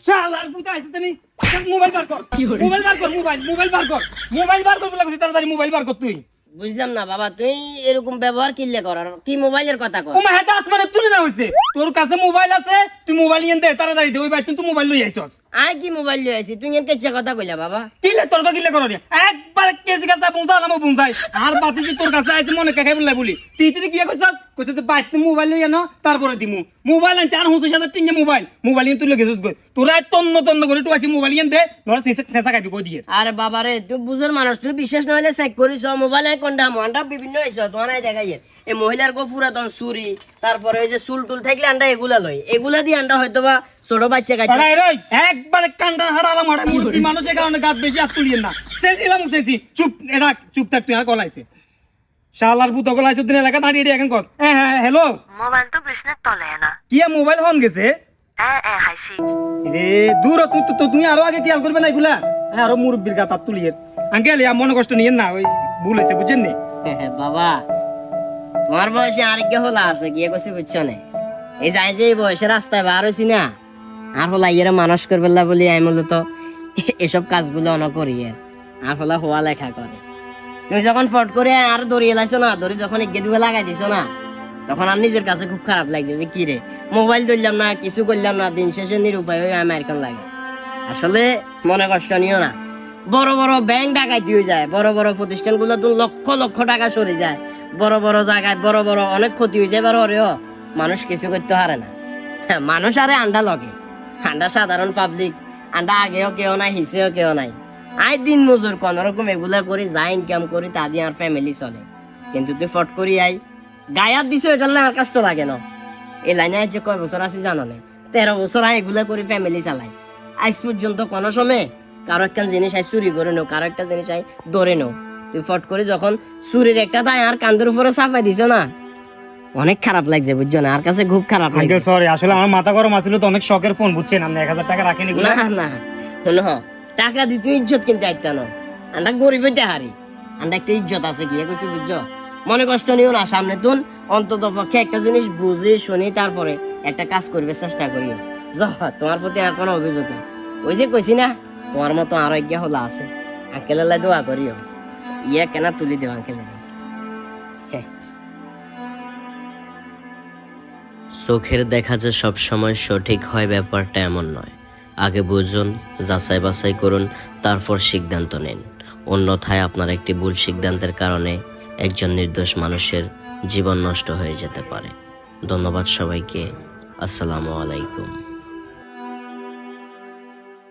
শালার পুতা আইছে তুমি মোবাইল বার কর মোবাইল বার কর মোবাইল বার কর বলে তাড়াতাড়ি মোবাইল বার কর তুই বুঝলাম না বাবা, তুই এরকম ব্যবহার কিনলে করার কি মোবাইলের কথা কর? ও মা হাতে আসমানে তুলে না হইছে তোর কাছে মোবাইল আছে তুই মোবাইল নিয়ে দে তাড়াতাড়ি দে ওই ভাই তুই মোবাইল লই আইছস আই কি মোবাইল লই আইছি, তুই এনকে ইচ্ছা কথা কইলা বাবা? কিলে তোর কিলে করো রে একবার কেজি কাছে পৌঁছা নামো পৌঁছাই আর বাতি যে তোর কাছে আইছে মনে কাকে বললাই বলি তুই কি কইছস কইছস তুই বাইতে মোবাইল লই আনো তারপরে দিমু মোবাইল আনছ আর 50,000 টিঙ্গে মোবাইল নিয়ে তুই গেছস কই তোরা তন্ন করে তুই আইছি মোবাইল নিয়ে দে নর সেসা খাবি কই দিয়ে আরে বাবা রে, তুই বুঝর মানুষ, তুই বিশেষ নইলে চেক করিস মোবাইল আই কোনটা মন্ডা বিভিন্ন হইছ তোনাই দেখাই এই মহিলার গো পুরাতন চুরি, তারপরে ওই যে চুল টুল থাকলে আন্ডা এগুলা দিয়ে আন্ডা হয়তোবা ছোট বাচ্চা কাছে আরে রে একবার কান্ডা হাড়ালা মারা মুরগি মানুষের কারণে গাত বেশি হাত তুলিয়েন না সেছি চুপ থাক তুই আর কলাইছে শালার ভূত কলাইছে দিন এলাকা দাঁড়িয়ে এখন কস হ্যাঁ হ্যালো মোবাইল তো বিছনাত তলে না কি মোবাইল হন গেছে হাসি রে দূর তুই আরো আগে খেয়াল করবে না এগুলা আরো মুরব্বির গাত হাত তুলিয়ে আঙ্কেল মনে কষ্ট নিয়েন না ওই ভুল হয়েছে বুঝছেন নি বাবা তোমার বয়সে আরেক হলা আছে গিয়ে কইছে বুঝছো না এই যাই যে এই বয়সে রাস্তায় বার হইছি না আর হলা ইয়েরা মানুষ করবে না বলি আমি মূলত এসব কাজগুলো অন করি আর হলা হওয়া লেখা করে তুমি যখন ফট করে আর দড়িয়ে লাইছো না দড়ি যখন এগিয়ে দিবে লাগাই দিছো না তখন আর নিজের কাছে খুব খারাপ লাগছে যে কি রে মোবাইল ধরলাম না কিছু করলাম না দিন শেষে নিরুপায় হয়ে আমি এরকম লাগে আসলে মনে কষ্ট নিও না বড় বড় ব্যাংক ডাকাইতি হয়ে যায় বড় বড় প্রতিষ্ঠানগুলো তো লক্ষ লক্ষ টাকা সরে যায় বড় বড় জায়গায় বড় বড় অনেক ক্ষতি হয়ে যায় হরেও মানুষ কিছু করতে পারে না মানুষ আরে আন্ডা লগে আন্ডা সাধারণ পাবলিক আন্ডা আগেও কেউ নাই হিসেও কেউ নাই আই দিন মজুর কোন রকম এগুলা করি যা ইনকাম করি তা দিয়ে আর ফ্যামিলি চলে কিন্তু তুই ফট করি আই গায়াত দিছো এটা আর কষ্ট লাগে না এই লাইনে যে কয় বছর আছি জানো না 13 বছর আই এগুলা করি ফ্যামিলি চালাই আজ পর্যন্ত কোনো সময় কারো একটা জিনিস আই চুরি করে নেও কারো একটা জিনিস আই ধরে নেও তুই ফট করে যখন চুরির একটা দায় আর কান্দের উপরে চাপাই দিছো না অনেক খারাপ লাগছে বুঝছো না আর কাছে খুব খারাপ লাগছে সরি আসলে আমার মাথা গরম আছিল তো অনেক শখের ফোন বুঝছেন আপনি 1000 টাকা রাখেন এগুলো না শোনো টাকা দি তুমি ইজ্জত কিনতে আইতা না আমরা গরিবের দেহারি আমরা একটা ইজ্জত আছে কি কইছি বুঝছো মনে কষ্ট নিও না সামনে তুন অন্তত পক্ষে একটা জিনিস বুঝে শুনি তারপরে একটা কাজ করবে চেষ্টা করিও তোমার প্রতি আর কোনো অভিযোগ নেই ওই যে কইছি না তোমার মতো আরোগ্য হলা আছে আঙ্কেলের দোয়া করিও ইয়ে কেনা তুলি দেব আঙ্কেলের চোখের দেখা যে সব সময় সঠিক হয় ব্যাপারটা এমন নয় আগে বুঝুন যাচাই বাছাই করুন তারপর সিদ্ধান্ত নিন অন্যথায় আপনার একটি ভুল সিদ্ধান্তের কারণে একজন নির্দোষ মানুষের জীবন নষ্ট হয়ে যেতে পারে ধন্যবাদ সবাইকে আসসালামু আলাইকুম